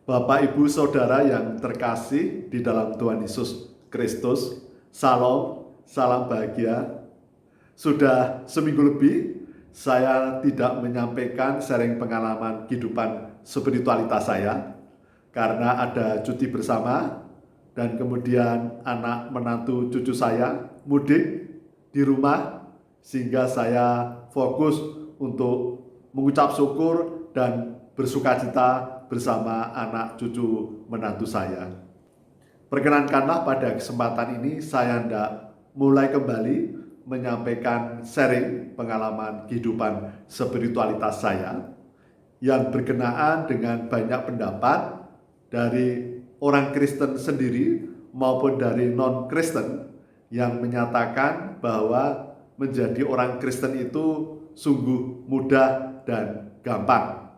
Bapak, Ibu, Saudara yang terkasih di dalam Tuhan Yesus Kristus, Salam, salam bahagia. Sudah seminggu lebih saya tidak menyampaikan sharing pengalaman kehidupan spiritualitas saya karena ada cuti bersama dan kemudian anak menantu cucu saya mudik di rumah, sehingga saya fokus untuk mengucap syukur dan bersukacita bersama anak cucu menantu saya. Perkenankanlah pada kesempatan ini saya hendak mulai kembali menyampaikan sharing pengalaman kehidupan spiritualitas saya yang berkenaan dengan banyak pendapat dari orang Kristen sendiri maupun dari non-Kristen yang menyatakan bahwa menjadi orang Kristen itu sungguh mudah dan gampang,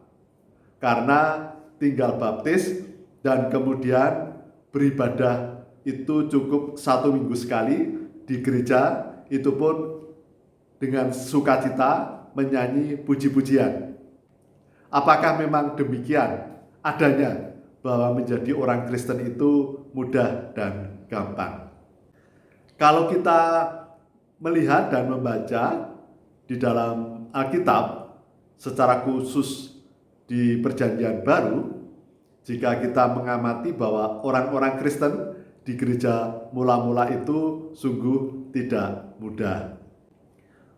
karena tinggal baptis dan kemudian beribadah itu cukup 1 minggu sekali di gereja, itu pun dengan sukacita menyanyi puji-pujian. Apakah memang demikian adanya bahwa menjadi orang Kristen itu mudah dan gampang? Kalau kita melihat dan membaca di dalam Alkitab, secara khusus di Perjanjian Baru, jika kita mengamati bahwa orang-orang Kristen di gereja mula-mula itu sungguh tidak mudah.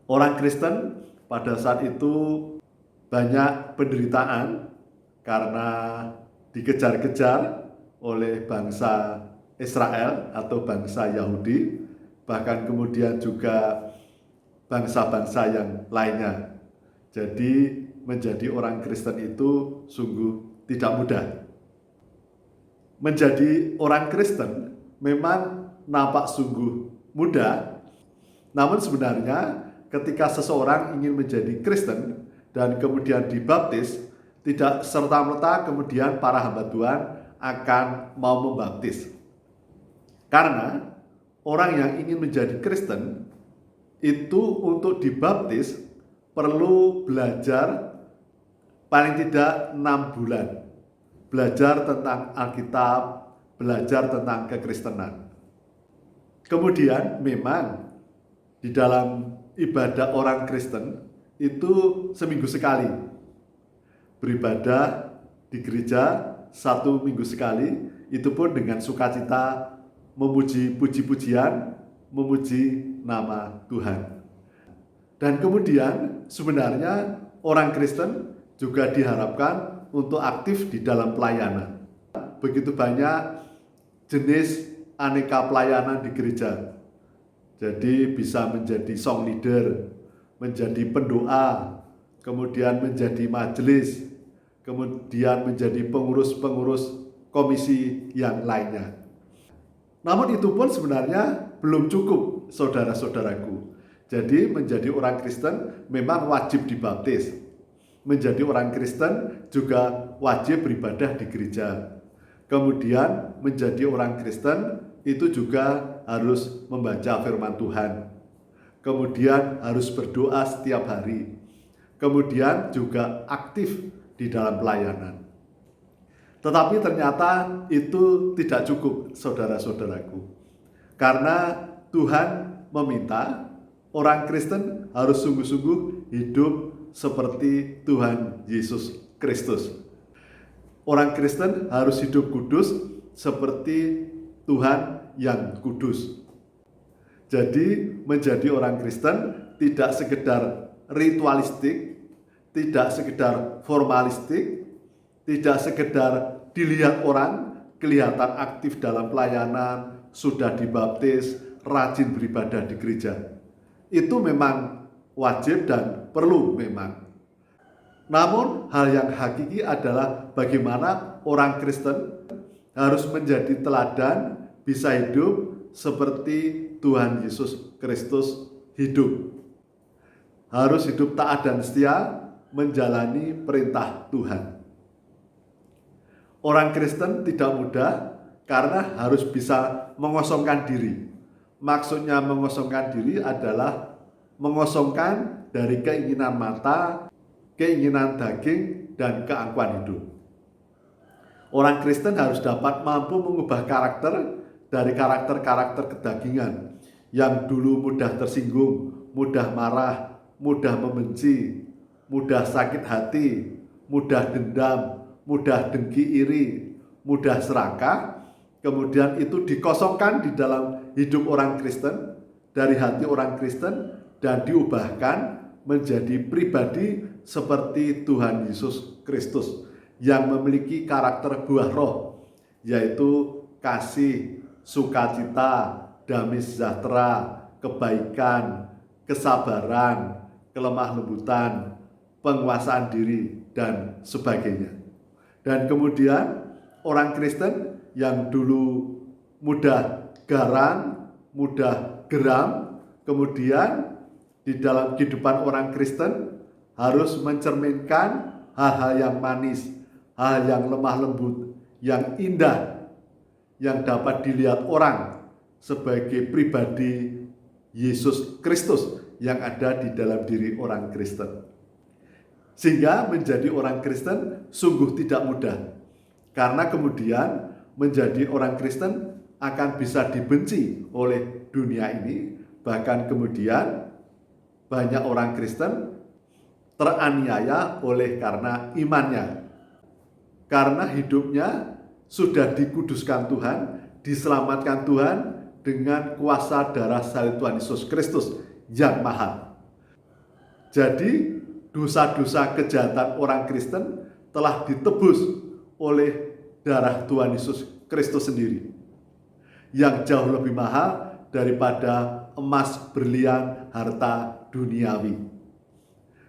Orang Kristen pada saat itu banyak penderitaan karena dikejar-kejar oleh bangsa Israel atau bangsa Yahudi, bahkan kemudian juga bangsa-bangsa yang lainnya. Jadi menjadi orang Kristen itu sungguh tidak mudah. Menjadi orang Kristen memang nampak sungguh mudah, namun sebenarnya ketika seseorang ingin menjadi Kristen dan kemudian dibaptis, tidak serta-merta kemudian para hamba Tuhan akan mau membaptis. Karena orang yang ingin menjadi Kristen itu untuk dibaptis perlu belajar paling tidak 6 bulan. Belajar tentang Alkitab, belajar tentang kekristenan. Kemudian memang di dalam ibadah orang Kristen itu seminggu sekali. Beribadah di gereja 1 minggu sekali, itu pun dengan sukacita memuji puji-pujian, memuji nama Tuhan. Dan kemudian sebenarnya orang Kristen juga diharapkan untuk aktif di dalam pelayanan. Begitu banyak jenis aneka pelayanan di gereja. Jadi bisa menjadi song leader, menjadi pendoa, kemudian menjadi majelis, kemudian menjadi pengurus-pengurus komisi yang lainnya. Namun itu pun sebenarnya belum cukup, saudara-saudaraku. Jadi menjadi orang Kristen memang wajib dibaptis. Menjadi orang Kristen juga wajib beribadah di gereja. Kemudian menjadi orang Kristen itu juga harus membaca firman Tuhan. Kemudian harus berdoa setiap hari. Kemudian juga aktif di dalam pelayanan. Tetapi ternyata itu tidak cukup, saudara-saudaraku. Karena Tuhan meminta orang Kristen harus sungguh-sungguh hidup seperti Tuhan Yesus Kristus. Orang Kristen harus hidup kudus seperti Tuhan yang kudus. Jadi menjadi orang Kristen tidak sekedar ritualistik, tidak sekedar formalistik, tidak sekedar dilihat orang, kelihatan aktif dalam pelayanan, sudah dibaptis, rajin beribadah di gereja. Itu memang wajib dan perlu memang. Namun hal yang hakiki adalah bagaimana orang Kristen harus menjadi teladan, bisa hidup seperti Tuhan Yesus Kristus hidup. Harus hidup taat dan setia menjalani perintah Tuhan. Orang Kristen tidak mudah karena harus bisa mengosongkan diri. Maksudnya mengosongkan diri adalah mengosongkan dari keinginan mata, keinginan daging, dan keangkuhan hidup. Orang Kristen harus dapat mampu mengubah karakter dari karakter-karakter kedagingan yang dulu mudah tersinggung, mudah marah, mudah membenci, mudah sakit hati, mudah dendam, mudah dengki iri, mudah serakah. Kemudian itu dikosongkan di dalam hidup orang Kristen, dari hati orang Kristen, dan diubahkan menjadi pribadi seperti Tuhan Yesus Kristus yang memiliki karakter buah roh, yaitu kasih, sukacita, damai sejahtera, kebaikan, kesabaran, kelemah lembutan, penguasaan diri, dan sebagainya. Dan kemudian orang Kristen yang dulu mudah garang, mudah geram, kemudian di dalam kehidupan orang Kristen harus mencerminkan hal-hal yang manis, hal yang lemah lembut, yang indah, yang dapat dilihat orang sebagai pribadi Yesus Kristus yang ada di dalam diri orang Kristen. Sehingga menjadi orang Kristen sungguh tidak mudah, karena kemudian menjadi orang Kristen akan bisa dibenci oleh dunia ini, bahkan kemudian banyak orang Kristen teraniaya oleh karena imannya, karena hidupnya sudah dikuduskan Tuhan, diselamatkan Tuhan dengan kuasa darah salib Tuhan Yesus Kristus yang mahal. Jadi dosa-dosa kejahatan orang Kristen telah ditebus oleh darah Tuhan Yesus Kristus sendiri, yang jauh lebih mahal daripada emas, berlian, harta duniawi.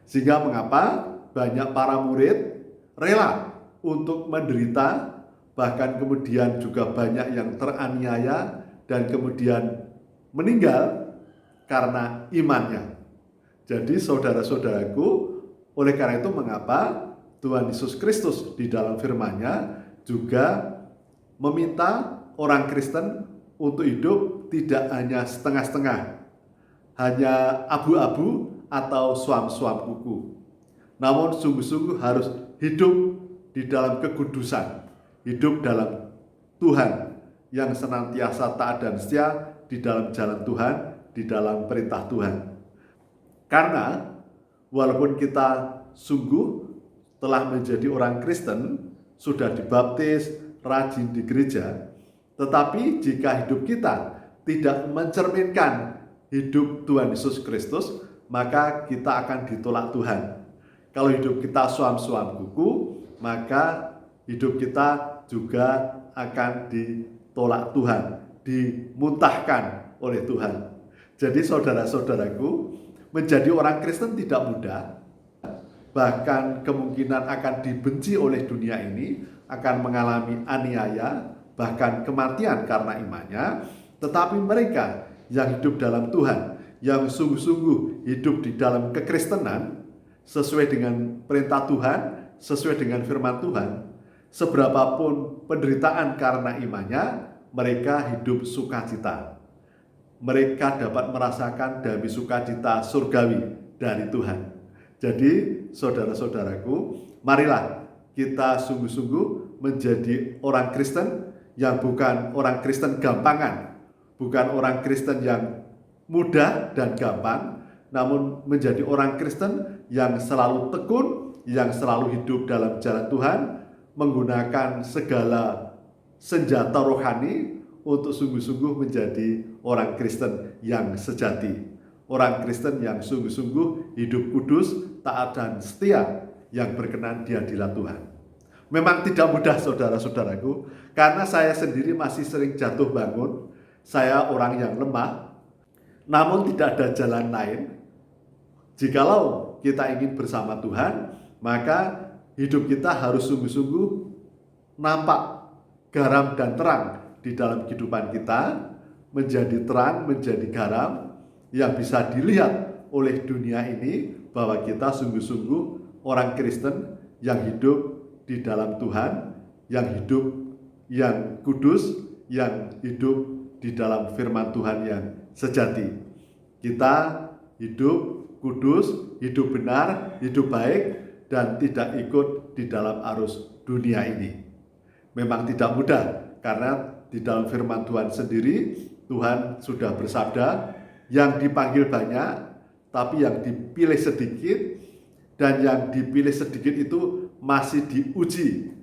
Sehingga mengapa banyak para murid rela untuk menderita, bahkan kemudian juga banyak yang teraniaya dan kemudian meninggal karena imannya. Jadi saudara-saudaraku, oleh karena itu mengapa Tuhan Yesus Kristus di dalam firman-Nya juga meminta orang Kristen untuk hidup tidak hanya setengah-setengah, hanya abu-abu atau suam-suam kuku, namun sungguh-sungguh harus hidup di dalam kekudusan, hidup dalam Tuhan yang senantiasa taat dan setia di dalam jalan Tuhan, di dalam perintah Tuhan. Karena walaupun kita sungguh telah menjadi orang Kristen, sudah dibaptis, rajin di gereja, tetapi jika hidup kita tidak mencerminkan hidup Tuhan Yesus Kristus, maka kita akan ditolak Tuhan. Kalau hidup kita suam-suam kuku, maka hidup kita juga akan ditolak Tuhan, dimuntahkan oleh Tuhan. Jadi saudara-saudaraku, menjadi orang Kristen tidak mudah, bahkan kemungkinan akan dibenci oleh dunia ini, akan mengalami aniaya, bahkan kematian karena imannya. Tetapi mereka yang hidup dalam Tuhan, yang sungguh-sungguh hidup di dalam kekristenan, sesuai dengan perintah Tuhan, sesuai dengan firman Tuhan, seberapapun penderitaan karena imannya, mereka hidup sukacita. Mereka dapat merasakan damai sukacita surgawi dari Tuhan. Jadi saudara-saudaraku, marilah kita sungguh-sungguh menjadi orang Kristen yang bukan orang Kristen gampangan, bukan orang Kristen yang mudah dan gampang, namun menjadi orang Kristen yang selalu tekun, yang selalu hidup dalam jalan Tuhan, menggunakan segala senjata rohani untuk sungguh-sungguh menjadi orang Kristen yang sejati, orang Kristen yang sungguh-sungguh hidup kudus, taat dan setia, yang berkenan di hadirat Tuhan. Memang tidak mudah saudara-saudaraku, karena saya sendiri masih sering jatuh bangun. Saya orang yang lemah, namun tidak ada jalan lain. Jikalau kita ingin bersama Tuhan, maka hidup kita harus sungguh-sungguh nampak garam dan terang di dalam kehidupan kita, menjadi terang, menjadi garam yang bisa dilihat oleh dunia ini, bahwa kita sungguh-sungguh orang Kristen yang hidup di dalam Tuhan, yang hidup yang kudus, yang hidup di dalam firman Tuhan yang sejati. Kita hidup kudus, hidup benar, hidup baik, dan tidak ikut di dalam arus dunia ini. memang tidak mudah, karena di dalam firman Tuhan sendiri, Tuhan sudah bersabda, yang dipanggil banyak, tapi yang dipilih sedikit, dan yang dipilih sedikit itu masih diuji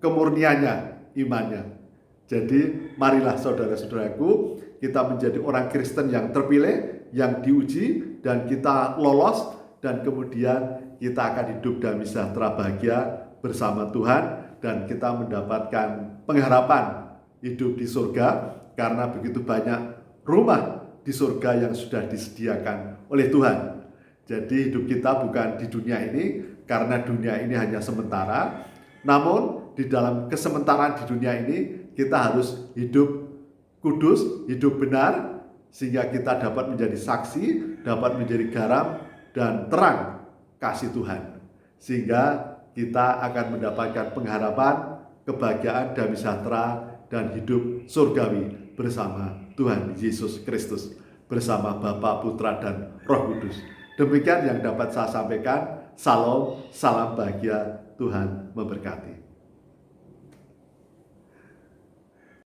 kemurniannya, imannya. Jadi marilah saudara-saudaraku, kita menjadi orang Kristen yang terpilih, yang diuji, dan kita lolos, dan kemudian kita akan hidup damai sejahtera bahagia bersama Tuhan, dan kita mendapatkan pengharapan hidup di surga, karena begitu banyak rumah di surga yang sudah disediakan oleh Tuhan. Jadi hidup kita bukan di dunia ini, karena dunia ini hanya sementara, namun di dalam kesementaraan di dunia ini, kita harus hidup kudus, hidup benar, sehingga kita dapat menjadi saksi, dapat menjadi garam dan terang kasih Tuhan. Sehingga kita akan mendapatkan pengharapan, kebahagiaan, damai sejahtera, dan hidup surgawi bersama Tuhan Yesus Kristus, bersama Bapa, Putra, dan Roh Kudus. Demikian yang dapat saya sampaikan. Salam, salam bahagia, Tuhan memberkati.